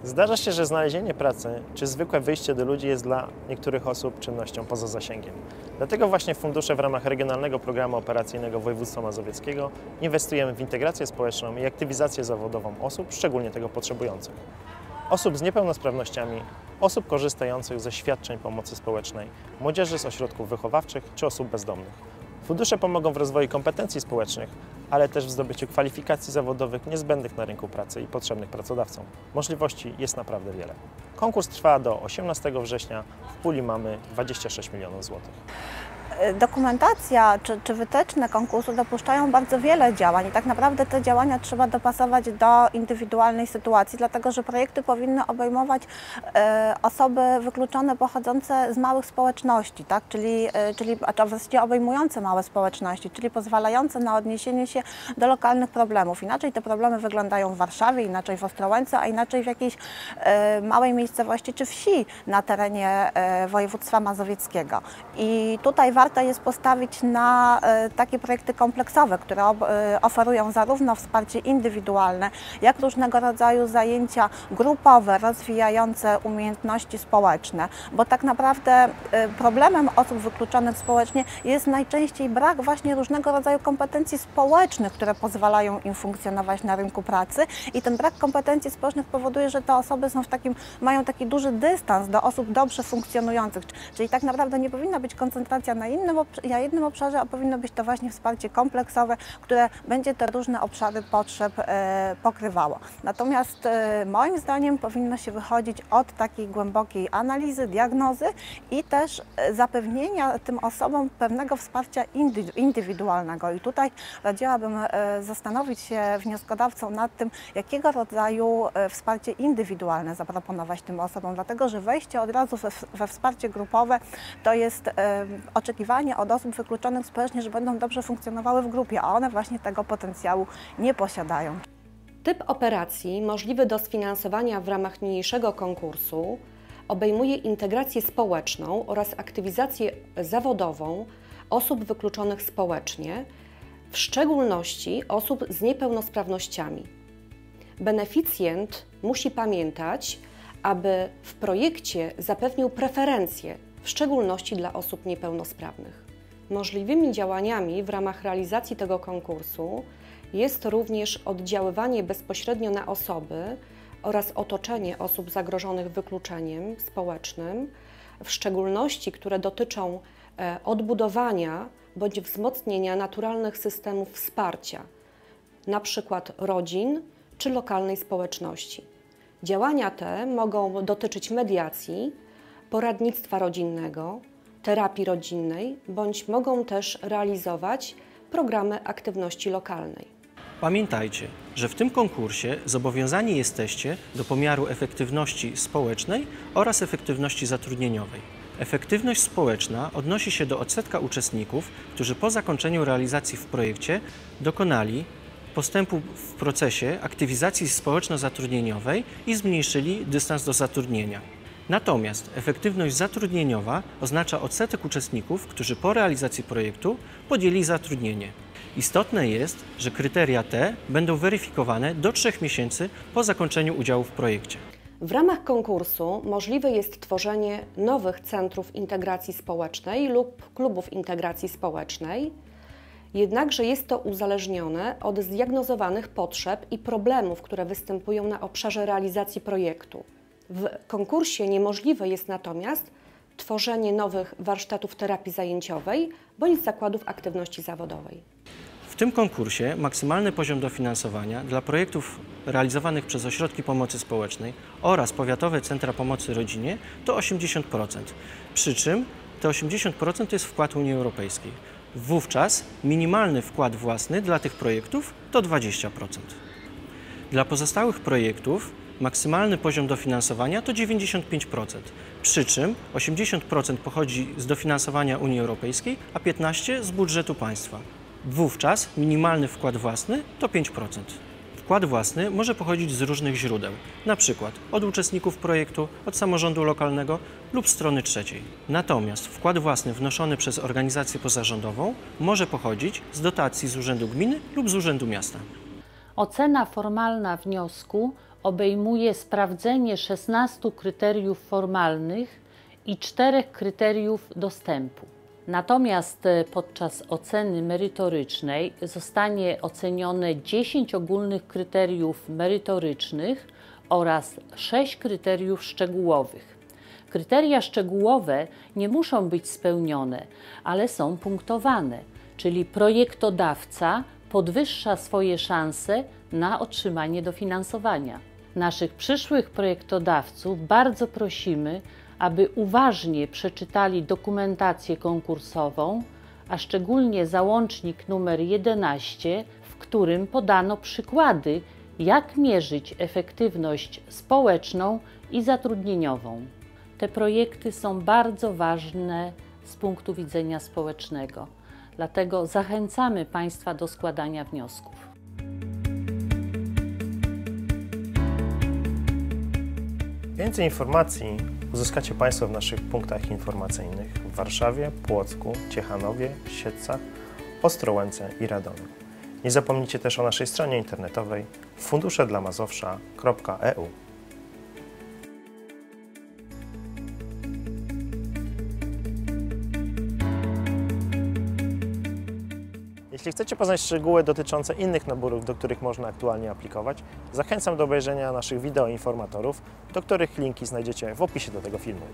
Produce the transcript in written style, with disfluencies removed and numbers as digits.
Zdarza się, że znalezienie pracy czy zwykłe wyjście do ludzi jest dla niektórych osób czynnością poza zasięgiem. Dlatego właśnie fundusze w ramach Regionalnego Programu Operacyjnego Województwa Mazowieckiego inwestujemy w integrację społeczną i aktywizację zawodową osób szczególnie tego potrzebujących. Osób z niepełnosprawnościami, osób korzystających ze świadczeń pomocy społecznej, młodzieży z ośrodków wychowawczych czy osób bezdomnych. Fundusze pomogą w rozwoju kompetencji społecznych, ale też w zdobyciu kwalifikacji zawodowych niezbędnych na rynku pracy i potrzebnych pracodawcom. Możliwości jest naprawdę wiele. Konkurs trwa do 18 września. W puli mamy 26 milionów złotych. Dokumentacja czy wytyczne konkursu dopuszczają bardzo wiele działań i tak naprawdę te działania trzeba dopasować do indywidualnej sytuacji, dlatego że projekty powinny obejmować osoby wykluczone pochodzące z małych społeczności, tak? a właściwie obejmujące małe społeczności, czyli pozwalające na odniesienie się do lokalnych problemów. Inaczej te problemy wyglądają w Warszawie, inaczej w Ostrołęce, a inaczej w jakiejś małej miejscowości czy wsi na terenie województwa mazowieckiego. I tutaj warto jest postawić na takie projekty kompleksowe, które oferują zarówno wsparcie indywidualne, jak różnego rodzaju zajęcia grupowe, rozwijające umiejętności społeczne, bo tak naprawdę problemem osób wykluczonych społecznie jest najczęściej brak właśnie różnego rodzaju kompetencji społecznych, które pozwalają im funkcjonować na rynku pracy i ten brak kompetencji społecznych powoduje, że te osoby mają taki duży dystans do osób dobrze funkcjonujących, czyli tak naprawdę nie powinna być koncentracja na jednym obszarze, a powinno być to właśnie wsparcie kompleksowe, które będzie te różne obszary potrzeb pokrywało. Natomiast moim zdaniem powinno się wychodzić od takiej głębokiej analizy, diagnozy i też zapewnienia tym osobom pewnego wsparcia indywidualnego. I tutaj radziłabym zastanowić się wnioskodawcom nad tym, jakiego rodzaju wsparcie indywidualne zaproponować tym osobom, dlatego że wejście od razu we wsparcie grupowe to jest oczekiwanie od osób wykluczonych społecznie, że będą dobrze funkcjonowały w grupie, a one właśnie tego potencjału nie posiadają. Typ operacji możliwy do sfinansowania w ramach niniejszego konkursu obejmuje integrację społeczną oraz aktywizację zawodową osób wykluczonych społecznie, w szczególności osób z niepełnosprawnościami. Beneficjent musi pamiętać, aby w projekcie zapewnił preferencje, w szczególności dla osób niepełnosprawnych. Możliwymi działaniami w ramach realizacji tego konkursu jest również oddziaływanie bezpośrednio na osoby oraz otoczenie osób zagrożonych wykluczeniem społecznym, w szczególności które dotyczą odbudowania bądź wzmocnienia naturalnych systemów wsparcia, np. rodzin czy lokalnej społeczności. Działania te mogą dotyczyć mediacji, poradnictwa rodzinnego, terapii rodzinnej, bądź mogą też realizować programy aktywności lokalnej. Pamiętajcie, że w tym konkursie zobowiązani jesteście do pomiaru efektywności społecznej oraz efektywności zatrudnieniowej. Efektywność społeczna odnosi się do odsetka uczestników, którzy po zakończeniu realizacji w projekcie dokonali postępu w procesie aktywizacji społeczno-zatrudnieniowej i zmniejszyli dystans do zatrudnienia. Natomiast efektywność zatrudnieniowa oznacza odsetek uczestników, którzy po realizacji projektu podjęli zatrudnienie. Istotne jest, że kryteria te będą weryfikowane do 3 miesięcy po zakończeniu udziału w projekcie. W ramach konkursu możliwe jest tworzenie nowych centrów integracji społecznej lub klubów integracji społecznej, jednakże jest to uzależnione od zdiagnozowanych potrzeb i problemów, które występują na obszarze realizacji projektu. W konkursie niemożliwe jest natomiast tworzenie nowych warsztatów terapii zajęciowej bądź zakładów aktywności zawodowej. W tym konkursie maksymalny poziom dofinansowania dla projektów realizowanych przez ośrodki pomocy społecznej oraz powiatowe centra pomocy rodzinie to 80%, przy czym te 80% to jest wkład Unii Europejskiej. Wówczas minimalny wkład własny dla tych projektów to 20%. Dla pozostałych projektów maksymalny poziom dofinansowania to 95%, przy czym 80% pochodzi z dofinansowania Unii Europejskiej, a 15% z budżetu państwa. Wówczas minimalny wkład własny to 5%. Wkład własny może pochodzić z różnych źródeł, np. od uczestników projektu, od samorządu lokalnego lub strony trzeciej. Natomiast wkład własny wnoszony przez organizację pozarządową może pochodzić z dotacji z Urzędu Gminy lub z Urzędu Miasta. Ocena formalna wniosku obejmuje sprawdzenie 16 kryteriów formalnych i 4 kryteriów dostępu. Natomiast podczas oceny merytorycznej zostanie ocenione 10 ogólnych kryteriów merytorycznych oraz 6 kryteriów szczegółowych. Kryteria szczegółowe nie muszą być spełnione, ale są punktowane, czyli projektodawca podwyższa swoje szanse na otrzymanie dofinansowania. Naszych przyszłych projektodawców bardzo prosimy, aby uważnie przeczytali dokumentację konkursową, a szczególnie załącznik numer 11, w którym podano przykłady, jak mierzyć efektywność społeczną i zatrudnieniową. Te projekty są bardzo ważne z punktu widzenia społecznego, dlatego zachęcamy Państwa do składania wniosków. Więcej informacji uzyskacie Państwo w naszych punktach informacyjnych w Warszawie, Płocku, Ciechanowie, Siedlcach, Ostrołęce i Radomiu. Nie zapomnijcie też o naszej stronie internetowej funduszedlamazowsza.eu. Jeśli chcecie poznać szczegóły dotyczące innych naborów, do których można aktualnie aplikować, zachęcam do obejrzenia naszych wideoinformatorów, do których linki znajdziecie w opisie do tego filmu.